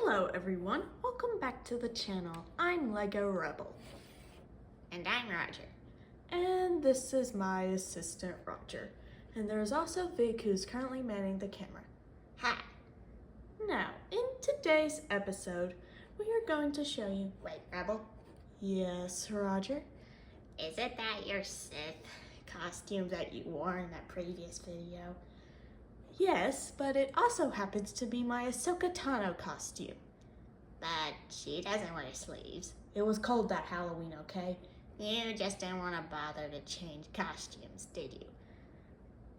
Hello everyone, welcome back to the channel. I'm Lego Rebel. And I'm Roger. And this is my assistant Roger. And there's also Vic, who's currently manning the camera. Hi. Now, in today's episode, we are going to show you... Wait, Rebel? Yes, Roger? Is it that your Sith costume that you wore in that previous video? Yes, but it also happens to be my Ahsoka Tano costume. But she doesn't wear sleeves. It was cold that Halloween, okay? You just didn't want to bother to change costumes, did you?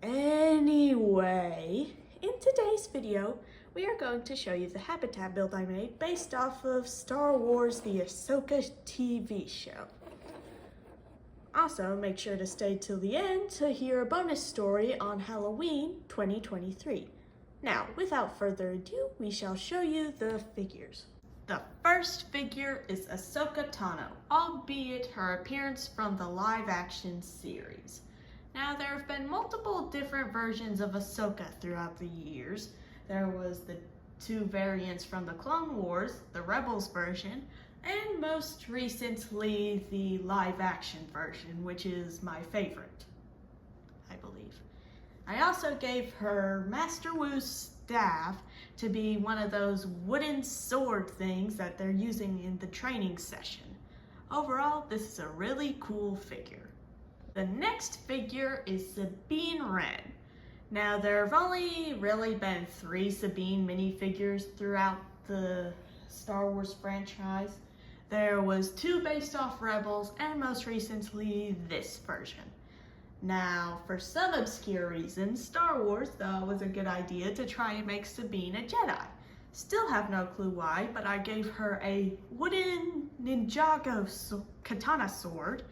Anyway, in today's video, we are going to show you the habitat build I made based off of Star Wars the Ahsoka TV show. Also, make sure to stay till the end to hear a bonus story on Halloween 2023. Now, without further ado, we shall show you the figures. The first figure is Ahsoka Tano, albeit her appearance from the live-action series. Now, there have been multiple different versions of Ahsoka throughout the years. There was the two variants from the Clone Wars, the Rebels version, and most recently the live-action version, which is my favorite, I believe. I also gave her Master Wu's staff to be one of those wooden sword things that they're using in the training session. Overall, this is a really cool figure. The next figure is Sabine Wren. Now, there have only really been 3 Sabine minifigures throughout the Star Wars franchise. There was 2 based off Rebels, and most recently this version. Now, for some obscure reason, Star Wars thought it was a good idea to try and make Sabine a Jedi. Still have no clue why, but I gave her a wooden Ninjago katana sword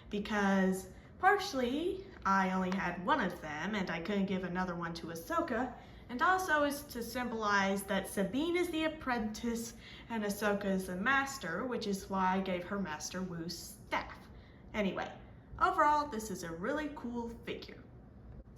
because partially I only had one of them and I couldn't give another one to Ahsoka, and also is to symbolize that Sabine is the apprentice and Ahsoka is the master, which is why I gave her Master Wu's staff. Anyway, overall, this is a really cool figure.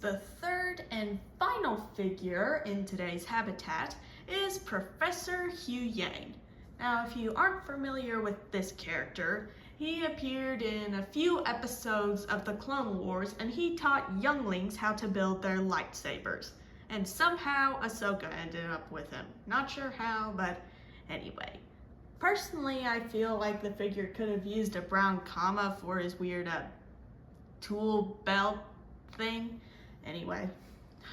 The third and final figure in today's habitat is Professor Hugh Yang. Now, if you aren't familiar with this character, he appeared in a few episodes of the Clone Wars and he taught younglings how to build their lightsabers. And somehow Ahsoka ended up with him. Not sure how, but anyway. Personally, I feel like the figure could have used a brown comma for his weird tool belt thing. Anyway,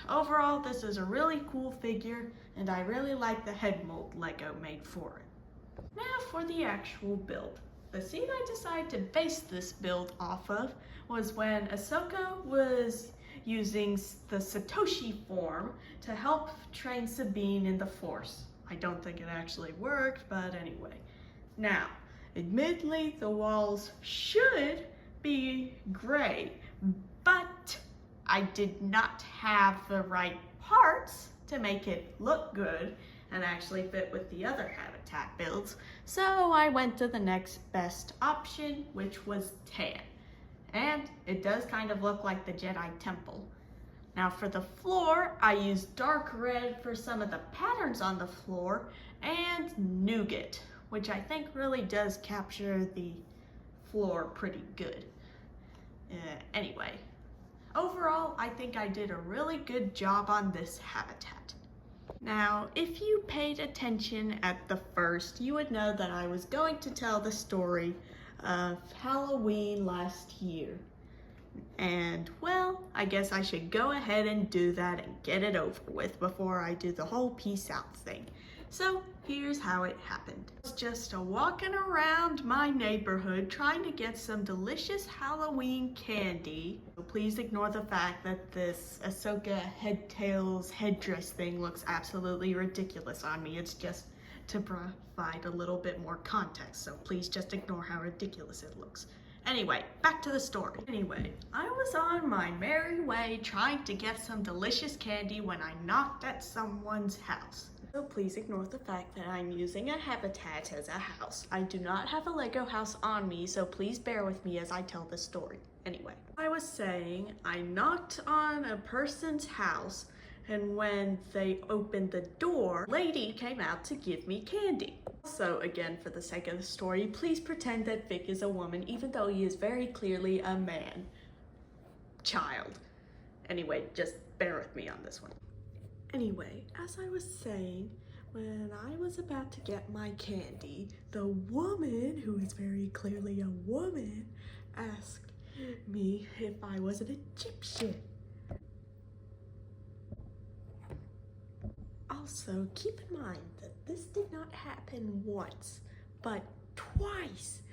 overall, this is a really cool figure, and I really like the head mold Lego made for it. Now for the actual build. The scene I decided to base this build off of was when Ahsoka was using the Satoshi form to help train Sabine in the Force. I don't think it actually worked, but anyway. Now, admittedly, the walls should be gray, but I did not have the right parts to make it look good and actually fit with the other habitat builds, so I went to the next best option, which was tan. And it does kind of look like the Jedi Temple. Now for the floor, I used dark red for some of the patterns on the floor and nougat, which I think really does capture the floor pretty good. Anyway, overall, I think I did a really good job on this habitat. Now, if you paid attention at the first, you would know that I was going to tell the story of Halloween last year. And, well, I guess I should go ahead and do that and get it over with before I do the whole peace out thing. So, here's how it happened. I was just walking around my neighborhood trying to get some delicious Halloween candy. So please ignore the fact that this Ahsoka headdress thing looks absolutely ridiculous on me. It's just to provide a little bit more context, so please just ignore how ridiculous it looks. Anyway, back to the story. Anyway, I was on my merry way trying to get some delicious candy when I knocked at someone's house. So please ignore the fact that I'm using a habitat as a house. I do not have a Lego house on me, so please bear with me as I tell the story. Anyway, I was saying I knocked on a person's house And when they opened the door, a lady came out to give me candy. So again, for the sake of the story, please pretend that Vic is a woman, even though he is very clearly a man. Child. Anyway, just bear with me on this one. Anyway, as I was saying, when I was about to get my candy, the woman, who is very clearly a woman, asked me if I was an Egyptian. Also, keep in mind that this did not happen once, but twice.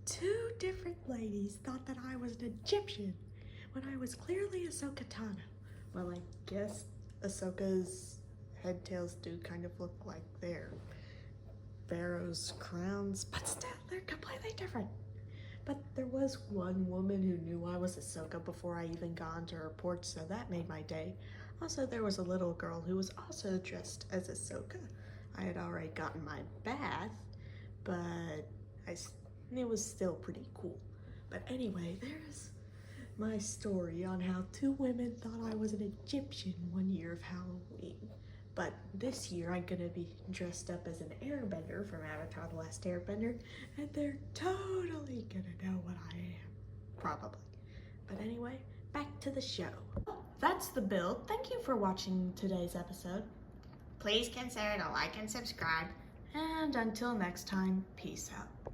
Two different ladies thought that I was an Egyptian when I was clearly Ahsoka Tano. Well, I guess Ahsoka's head tails do kind of look like their pharaoh's crowns, but still, they're completely different. But there was one woman who knew I was Ahsoka before I even got onto her porch, so that made my day. Also, there was a little girl who was also dressed as Ahsoka. I had already gotten my bath, but it was still pretty cool. But anyway, there's my story on how two women thought I was an Egyptian one year of Halloween. But this year I'm gonna be dressed up as an airbender from Avatar: The Last Airbender, and they're totally gonna know what I am. Probably. But anyway, back to the show. That's the build. Thank you for watching today's episode. Please consider to like and subscribe. And until next time, peace out.